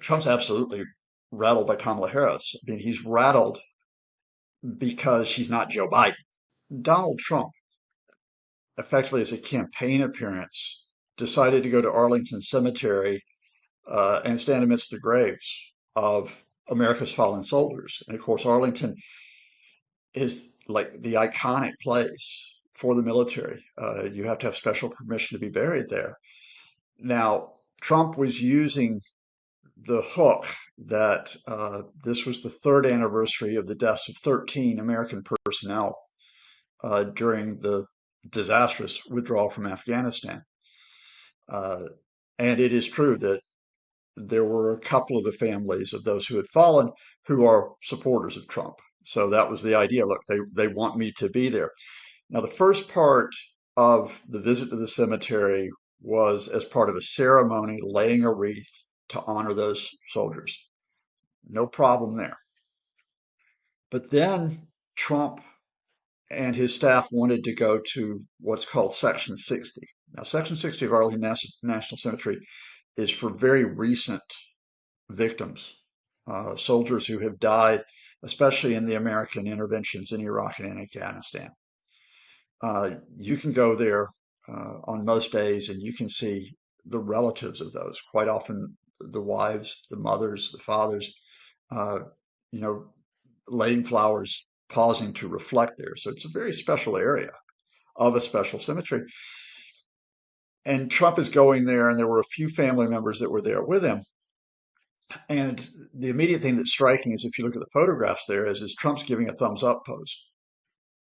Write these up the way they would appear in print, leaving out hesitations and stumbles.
Trump's absolutely rattled by Kamala Harris. I mean, he's rattled because she's not Joe Biden. Donald Trump, effectively as a campaign appearance, decided to go to Arlington Cemetery and stand amidst the graves of America's fallen soldiers. And of course, Arlington is like the iconic place for the military. You have to have special permission to be buried there. Now, Trump was using the hook that this was the third anniversary of the deaths of 13 American personnel during the disastrous withdrawal from Afghanistan. Uh, and it is true that there were a couple of the families of those who had fallen who are supporters of Trump. So that was the idea. Look, they want me to be there. Now, the first part of the visit to the cemetery was as part of a ceremony laying a wreath to honor those soldiers. No problem there. But then Trump and his staff wanted to go to what's called Section 60. Now, Section 60 of Arlington National Cemetery is for very recent victims, soldiers who have died, especially in the American interventions in Iraq and in Afghanistan. You can go there on most days and you can see the relatives of those, quite often the wives, the mothers, the fathers, uh, you know, laying flowers, pausing to reflect there. So it's a very special area of a special cemetery. And Trump is going there, and there were a few family members that were there with him. And the immediate thing that's striking is if you look at the photographs there is Trump's giving a thumbs up pose.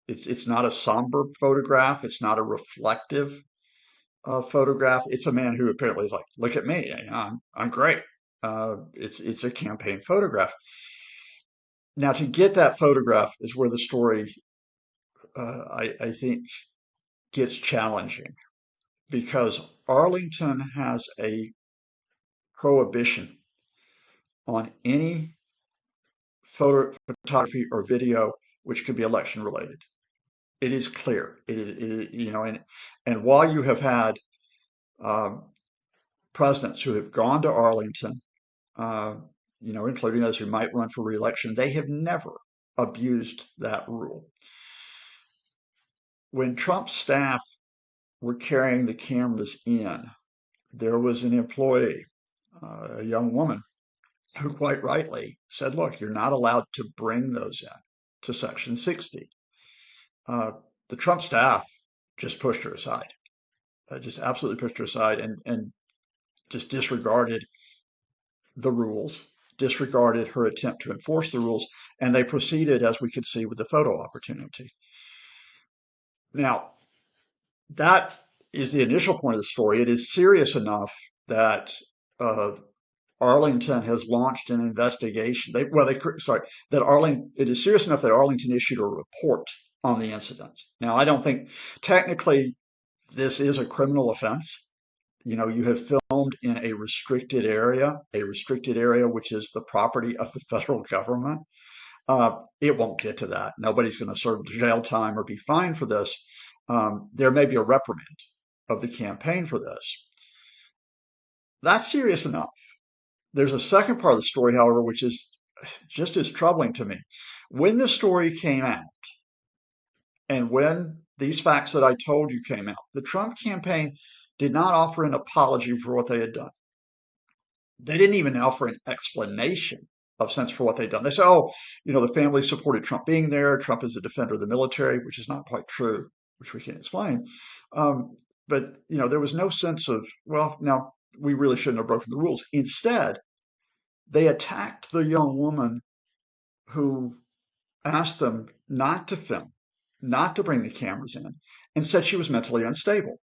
It's not a somber photograph. It's not a reflective photograph. It's a man who apparently is like, look at me, I'm great. It's a campaign photograph. Now, to get that photograph is where the story, I think, gets challenging because Arlington has a prohibition on any photography or video which could be election related. It is clear. And while you have had um, presidents who have gone to Arlington, uh, including those who might run for reelection, they have never abused that rule. When Trump's staff were carrying the cameras in, there was an employee, a young woman, who quite rightly said, look, you're not allowed to bring those in to Section 60. Uh, the Trump staff just pushed her aside, just absolutely pushed her aside and just disregarded the rules, disregarded her attempt to enforce the rules, and they proceeded, as we could see, with the photo opportunity. Now, that is the initial point of the story. It is serious enough that uh, Arlington has launched an investigation. It is serious enough that Arlington issued a report on the incident. Now, I don't think technically this is a criminal offense. You have filmed in a restricted area which is the property of the federal government. It won't get to that. Nobody's going to serve jail time or be fined for this. There may be a reprimand of the campaign for this. That's serious enough. There's a second part of the story, however, which is just as troubling to me. When the story came out, and when these facts that I told you came out, the Trump campaign did not offer an apology for what they had done. They didn't even offer an explanation of sense for what they'd done. They said, oh, the family supported Trump being there. Trump is a defender of the military, which is not quite true, which we can't explain. But, there was no sense of, well, now we really shouldn't have broken the rules. Instead, they attacked the young woman who asked them not to film, not to bring the cameras in, and said she was mentally unstable.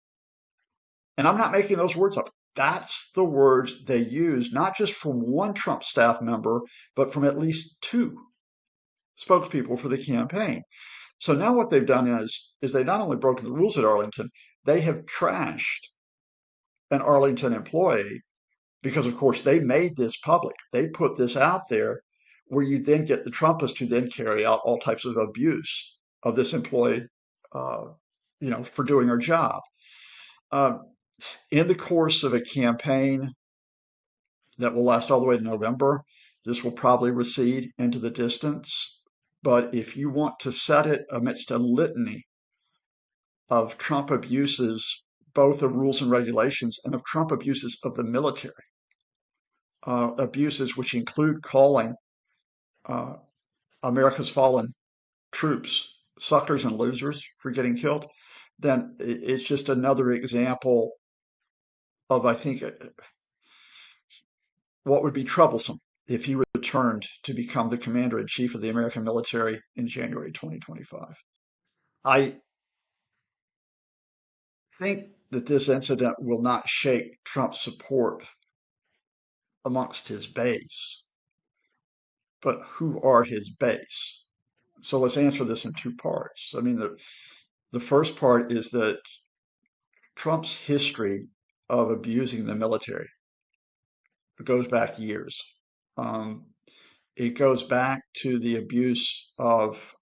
And I'm not making those words up. That's the words they used, not just from one Trump staff member, but from at least two spokespeople for the campaign. So now what they've done is they've not only broken the rules at Arlington, they have trashed an Arlington employee because, of course, they made this public. They put this out there where you then get the Trumpists to then carry out all types of abuse of this employee, uh, for doing her job. Uh, in the course of a campaign, that will last all the way to November. This will probably recede into the distance. But if you want to set it amidst a litany of Trump abuses, both of rules and regulations, and of Trump abuses of the military, abuses which include calling uh, America's fallen troops suckers and losers for getting killed, then it's just another example of, I think, what would be troublesome if he returned to become the commander in chief of the American military in January 2025. I think that this incident will not shake Trump's support amongst his base, but who are his base? So let's answer this in two parts. I mean, the first part is that Trump's history of abusing the military goes back years. Um, it goes back to the abuse of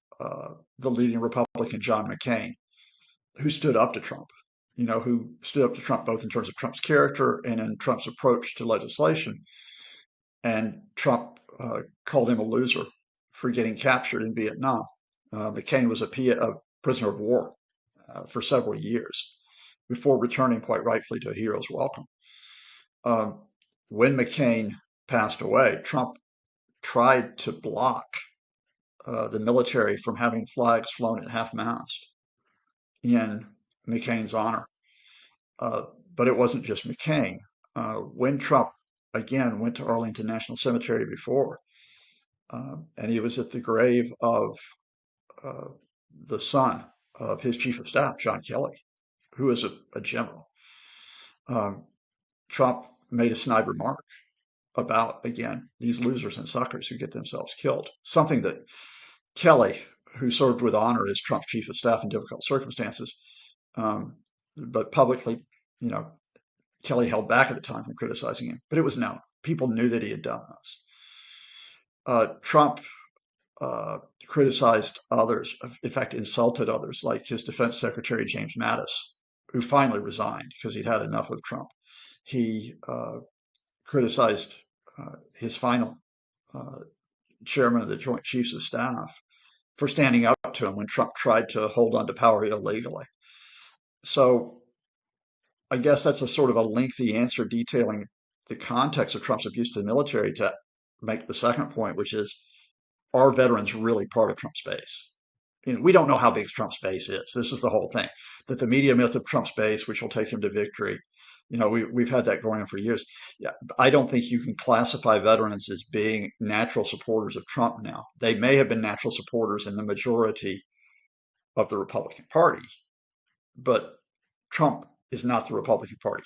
the leading Republican, John McCain, who stood up to Trump, who stood up to Trump both in terms of Trump's character and in Trump's approach to legislation. And Trump called him a loser for getting captured in Vietnam. McCain was a prisoner of war for several years before returning quite rightfully to a hero's welcome. Um, when McCain passed away, Trump tried to block the military from having flags flown at half-mast in McCain's honor. Uh, but it wasn't just McCain. When Trump, again, went to Arlington National Cemetery before, and he was at the grave of uh, the son of his chief of staff, John Kelly, who is a general. Um, Trump made a snide remark about, again, these losers and suckers who get themselves killed, something that Kelly, who served with honor as Trump's chief of staff in difficult circumstances, but publicly, you know, Kelly held back at the time from criticizing him, but it was known. People knew that he had done this. Trump criticized others, in fact, insulted others, like his defense secretary, James Mattis, who finally resigned because he'd had enough of Trump. He criticized his final chairman of the Joint Chiefs of Staff for standing up to him when Trump tried to hold on to power illegally. So I guess that's a sort of a lengthy answer detailing the context of Trump's abuse to the military to make the second point, which is, are veterans really part of Trump's base? We don't know how big Trump's base is. This is the whole thing. That the media myth of Trump's base, which will take him to victory, we've had that going on for years. Yeah, I don't think you can classify veterans as being natural supporters of Trump now. They may have been natural supporters in the majority of the Republican Party, but Trump is not the Republican Party.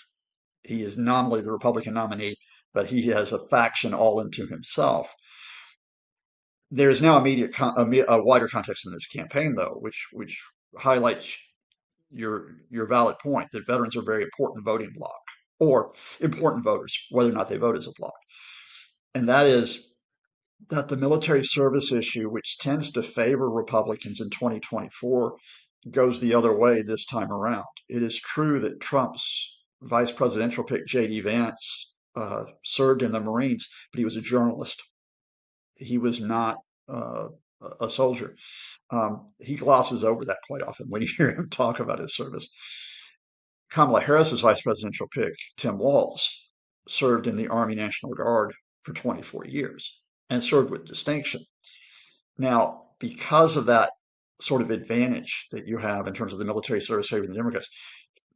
He is nominally the Republican nominee, but he has a faction all into himself. There is now a wider context in this campaign, though, which highlights your valid point that veterans are a very important voting bloc, or important voters, whether or not they vote as a bloc. And that is that the military service issue, which tends to favor Republicans in 2024, goes the other way this time around. It is true that Trump's vice presidential pick, J.D. Vance, served in the Marines, but he was a journalist. He was not a soldier. He glosses over that quite often when you hear him talk about his service. Kamala Harris's vice presidential pick, Tim Walz, served in the Army National Guard for 24 years and served with distinction. Now, because of that sort of advantage that you have in terms of the military service favoring the Democrats,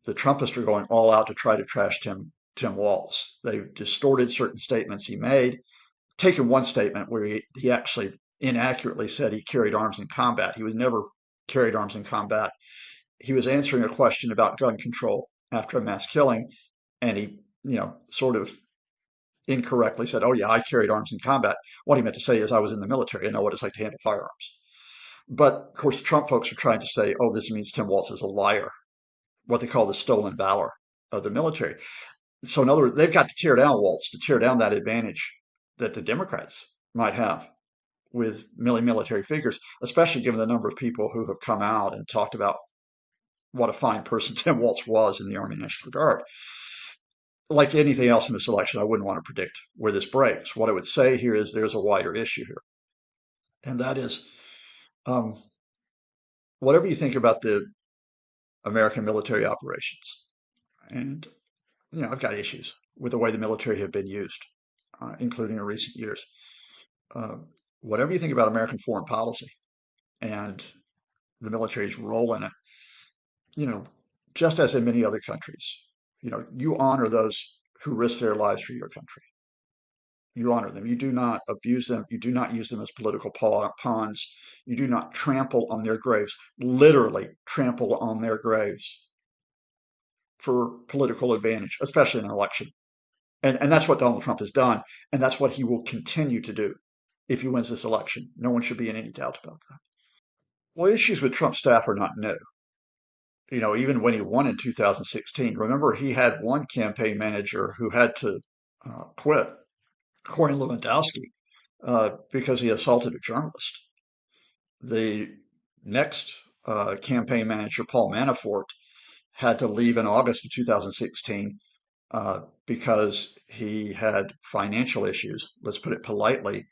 the Trumpists are going all out to try to trash Tim Walz. They've distorted certain statements he made, taken one statement where he actually inaccurately said he carried arms in combat. He was never carried arms in combat. He was answering a question about gun control after a mass killing, and he, sort of incorrectly said, "Oh yeah, I carried arms in combat." What he meant to say is, "I was in the military. I know what it's like to handle firearms." But of course, the Trump folks are trying to say, "Oh, this means Tim Walz is a liar," what they call the stolen valor of the military. So in other words, they've got to tear down Walz to tear down that advantage that the Democrats might have with military figures, especially given the number of people who have come out and talked about what a fine person Tim Walz was in the Army National Guard. like anything else in this election, I wouldn't want to predict where this breaks. What I would say here is there's a wider issue here, and that is um, whatever you think about the American military operations, and I've got issues with the way the military have been used, including in recent years. Uh, Whatever you think about American foreign policy and the military's role in it, you know, just as in many other countries, you honor those who risk their lives for your country. You honor them. You do not abuse them. You do not use them as political pawns. You do not trample on their graves, literally trample on their graves for political advantage, especially in an election. And that's what Donald Trump has done. And that's what he will continue to do if he wins this election. No one should be in any doubt about that. Well, issues with Trump's staff are not new. Even when he won in 2016, remember he had one campaign manager who had to quit, Corey Lewandowski, because he assaulted a journalist. The next campaign manager, Paul Manafort, had to leave in August of 2016 because he had financial issues, let's put it politely,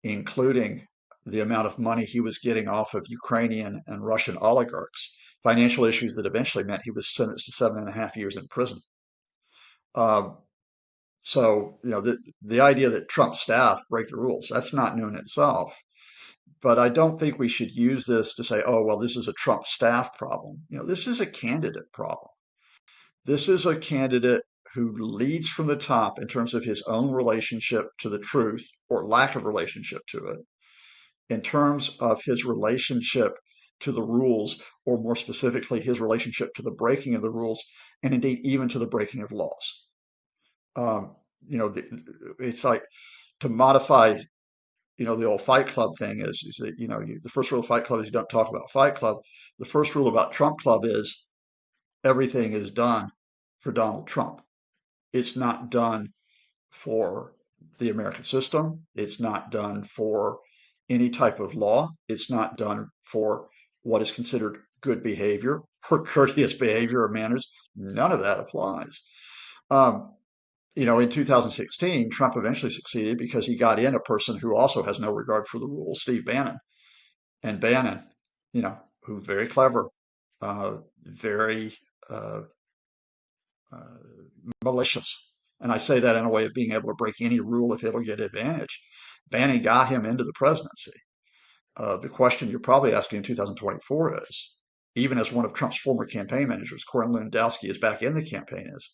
including the amount of money he was getting off of Ukrainian and Russian oligarchs, financial issues that eventually meant he was sentenced to 7.5 years in prison. Um, so, the idea that Trump staff break the rules, that's not new in itself. But I don't think we should use this to say, oh, well, this is a Trump staff problem. This is a candidate problem. This is a candidate who leads from the top in terms of his own relationship to the truth or lack of relationship to it, in terms of his relationship to the rules, or more specifically, his relationship to the breaking of the rules, and indeed even to the breaking of laws. Um, it's like to modify, the old Fight Club thing is that, the first rule of Fight Club is you don't talk about Fight Club. The first rule about Trump Club is everything is done for Donald Trump. It's not done for the American system. It's not done for any type of law. It's not done for what is considered good behavior or courteous behavior or manners. None of that applies. Um, in 2016, Trump eventually succeeded because he got in a person who also has no regard for the rules, Steve Bannon. And Bannon, who's very clever, very uh, uh, malicious. And I say that in a way of being able to break any rule if it'll get advantage. Bannon got him into the presidency. The question you're probably asking in 2024 is, even as one of Trump's former campaign managers, Corey Lewandowski, is back in the campaign, is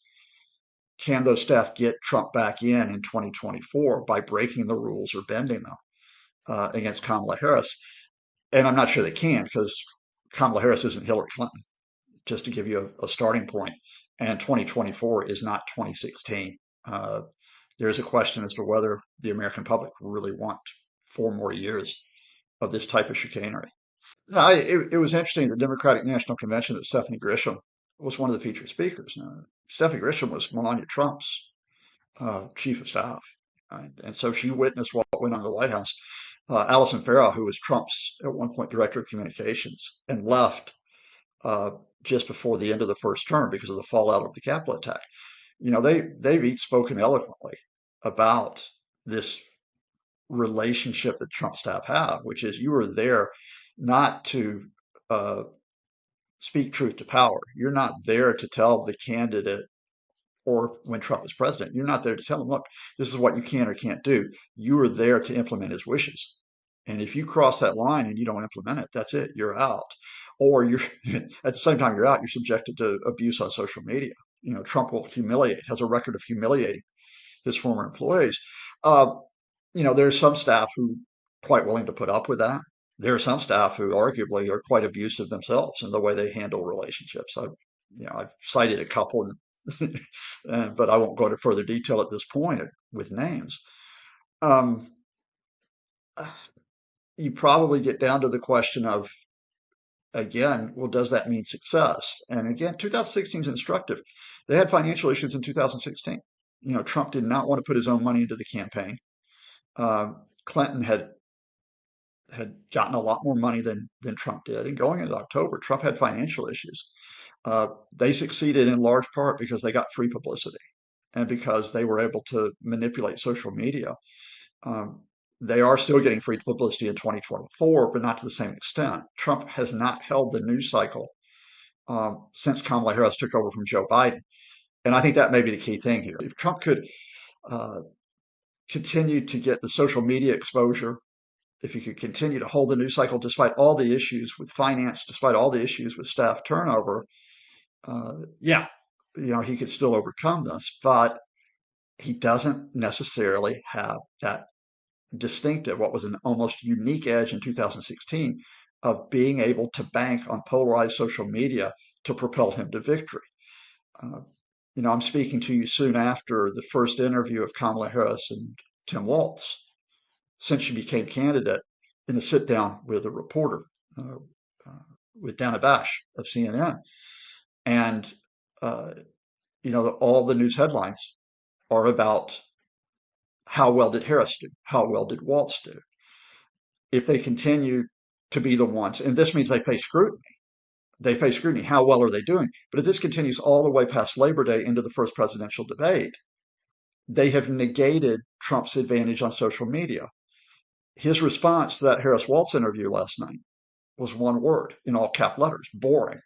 can those staff get Trump back in 2024 by breaking the rules or bending them against Kamala Harris? And I'm not sure they can, because Kamala Harris isn't Hillary Clinton, just to give you a starting point. And 2024 is not 2016. There's a question as to whether the American public really want 4 more years of this type of chicanery. No, it was interesting, the Democratic National Convention, that Stephanie Grisham was one of the featured speakers. Now, Stephanie Grisham was Melania Trump's chief of staff. Right? And so she witnessed what went on in the White House. Allison Farrell, who was Trump's at one point director of communications and left uh, just before the end of the first term because of the fallout of the Capitol attack. They've each spoken eloquently about this relationship that Trump staff have, which is you are there not to uh, speak truth to power. You're not there to tell the candidate, or when Trump was president, you're not there to tell him, look, this is what you can or can't do. You are there to implement his wishes. And if you cross that line and you don't implement it, that's it. You're out. Or you're at the same time you're out, you're subjected to abuse on social media. Trump will humiliate, has a record of humiliating his former employees. Uh, there's some staff who are quite willing to put up with that. There are some staff who arguably are quite abusive themselves in the way they handle relationships. I've cited a couple, but I won't go into further detail at this point with names. Um, you probably get down to the question of, again, well, does that mean success? And again, 2016 is instructive. They had financial issues in 2016. Trump did not want to put his own money into the campaign. Clinton had gotten a lot more money than Trump did. And going into October, Trump had financial issues. They succeeded in large part because they got free publicity. and because they were able to manipulate social media. Um, they are still getting free publicity in 2024, but not to the same extent. Trump has not held the news cycle since Kamala Harris took over from Joe Biden. And I think that may be the key thing here. If Trump could uh, continue to get the social media exposure, if he could continue to hold the news cycle despite all the issues with finance, despite all the issues with staff turnover, yeah, he could still overcome this. But he doesn't necessarily have that distinctive, what was an almost unique edge in 2016 of being able to bank on polarized social media to propel him to victory. Uh, I'm speaking to you soon after the first interview of Kamala Harris and Tim Walz since she became candidate in a sit down with a reporter, uh, uh, with Dana Bash of CNN. And, uh, all the news headlines are about how well did Harris do? How well did Walz do? If they continue to be the ones, and this means they face scrutiny. How well are they doing? But if this continues all the way past Labor Day into the first presidential debate, they have negated Trump's advantage on social media. His response to that Harris Walz interview last night was one word in all cap letters: boring.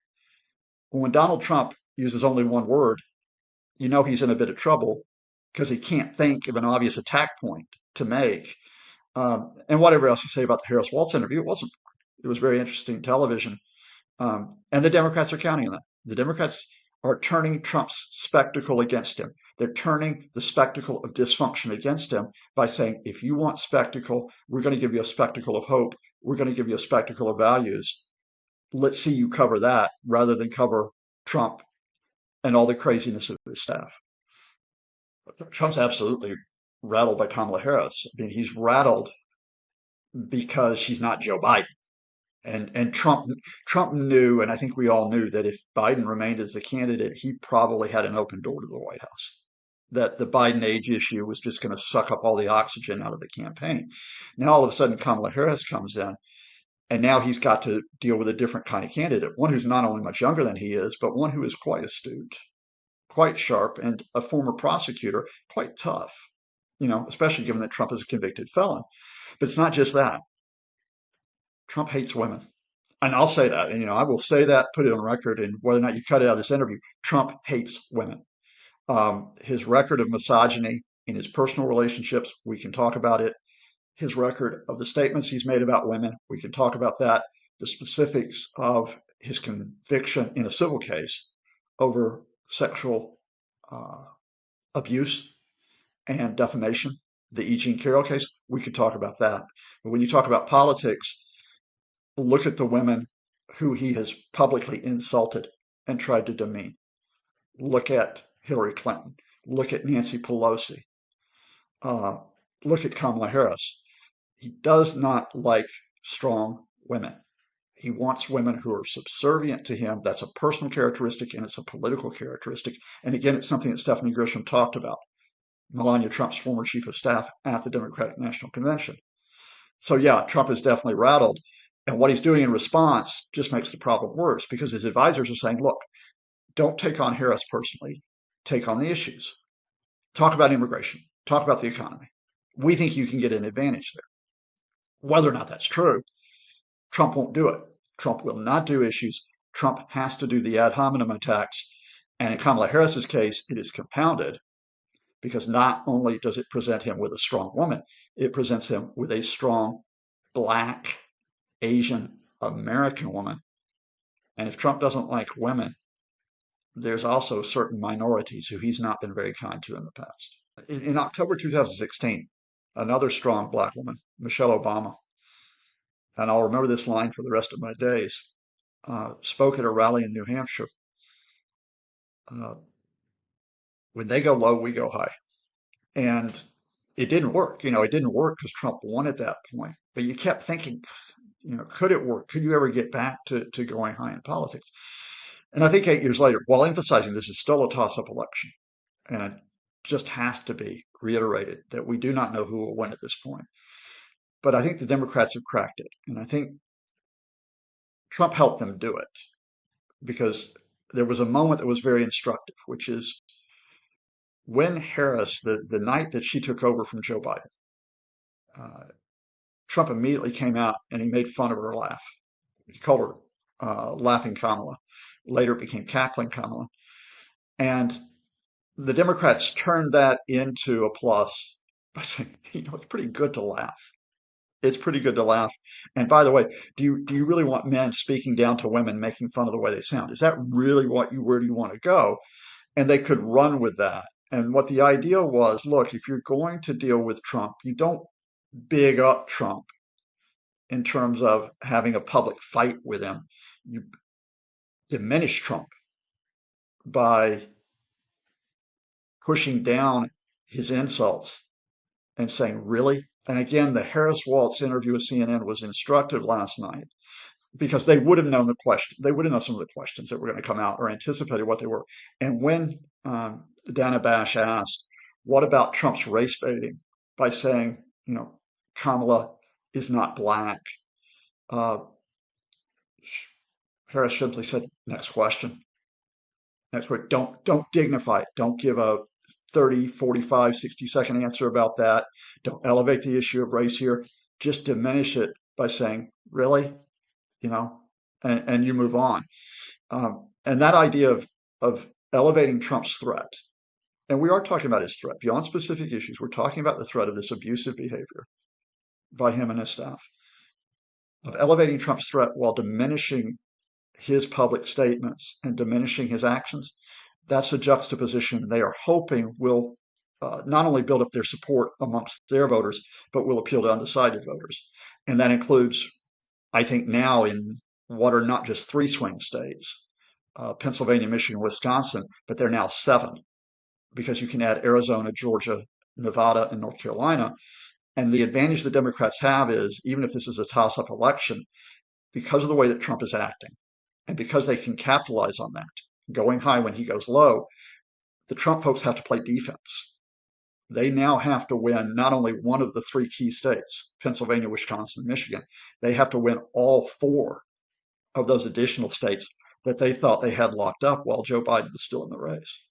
When Donald Trump uses only one word, he's in a bit of trouble because he can't think of an obvious attack point to make. And whatever else you say about the Harris Walz interview, it wasn't. It was very interesting television. And the Democrats are counting on that. The Democrats are turning Trump's spectacle against him. They're turning the spectacle of dysfunction against him by saying, if you want spectacle, we're going to give you a spectacle of hope. We're going to give you a spectacle of values. Let's see you cover that rather than cover Trump and all the craziness of his staff. Trump's absolutely rattled by Kamala Harris. I mean, he's rattled because she's not Joe Biden. And Trump knew, and I think we all knew, that if Biden remained as a candidate, he probably had an open door to the White House. That the Biden age issue was just going to suck up all the oxygen out of the campaign. Now all of a sudden Kamala Harris comes in, and now he's got to deal with a different kind of candidate, one who's not only much younger than he is, but one who is quite astute, quite sharp, and a former prosecutor, quite tough. Especially given that Trump is a convicted felon. But it's not just that. Trump hates women. And I'll say that, and I will say that, put it on record, and whether or not you cut it out of this interview, Trump hates women. His record of misogyny in his personal relationships, we can talk about it. His record of the statements he's made about women, we can talk about that. The specifics of his conviction in a civil case over sexual uh, abuse and defamation, the E. Jean Carroll case, we could talk about that. But when you talk about politics, look at the women who he has publicly insulted and tried to demean. Look at Hillary Clinton. Look at Nancy Pelosi. Uh, Look at Kamala Harris. He does not like strong women. He wants women who are subservient to him. That's a personal characteristic and it's a political characteristic. And again, it's something that Stephanie Grisham talked about, Melania Trump's former chief of staff at the Democratic National Convention. So yeah, Trump is definitely rattled. And what he's doing in response just makes the problem worse because his advisors are saying, look, don't take on Harris personally, take on the issues. Talk about immigration, talk about the economy. We think you can get an advantage there. Whether or not that's true, Trump won't do it. Trump will not do issues. Trump has to do the ad hominem attacks. And in Kamala Harris's case, it is compounded because not only does it present him with a strong woman, it presents him with a strong Black, Asian, American woman. And if Trump doesn't like women, there's also certain minorities who he's not been very kind to in the past. In October 2016, another strong Black woman, Michelle Obama, and I'll remember this line for the rest of my days, spoke at a rally in New Hampshire. Uh, when they go low, we go high. And it didn't work. It didn't work because Trump won at that point. But you kept thinking, could it work? Could you ever get back to going high in politics? And I think 8 years later, while emphasizing this is still a toss-up election, and it just has to be reiterated that we do not know who will win at this point. But I think the Democrats have cracked it. And I think Trump helped them do it because there was a moment that was very instructive, which is when Harris, the night that she took over from Joe Biden, uh, Trump immediately came out and he made fun of her laugh. He called her Laughing Kamala. Later it became Cackling Kamala. And the Democrats turned that into a plus by saying, it's pretty good to laugh. It's pretty good to laugh. And by the way, do you really want men speaking down to women, making fun of the way they sound? Is that really where do you want to go? And they could run with that. And what the idea was, look, if you're going to deal with Trump, you don't big up Trump in terms of having a public fight with him. You diminish Trump by pushing down his insults and saying, really? And again, the Harris Waltz interview with CNN was instructive last night because they would have known the question. They would have known some of the questions that were going to come out or anticipated what they were. And when Dana Bash asked, what about Trump's race baiting by saying, Kamala is not black, uh, Harris simply said, next question. Next word. Don't dignify it. Don't give a 30, 45, 60-second answer about that. Don't elevate the issue of race here. Just diminish it by saying, really? You know, and you move on. And that idea of elevating Trump's threat, and we are talking about his threat beyond specific issues. We're talking about the threat of this abusive behavior by him and his staff, of elevating Trump's threat while diminishing his public statements and diminishing his actions. That's a juxtaposition they are hoping will not only build up their support amongst their voters, but will appeal to undecided voters. And that includes, I think, now in what are not just three swing states, Pennsylvania, Michigan, Wisconsin, but they're now seven, because you can add Arizona, Georgia, Nevada, and North Carolina. And the advantage the Democrats have is, even if this is a toss-up election, because of the way that Trump is acting, and because they can capitalize on that, going high when he goes low, the Trump folks have to play defense. They now have to win not only one of the three key states, Pennsylvania, Wisconsin, Michigan, they have to win all four of those additional states that they thought they had locked up while Joe Biden was still in the race.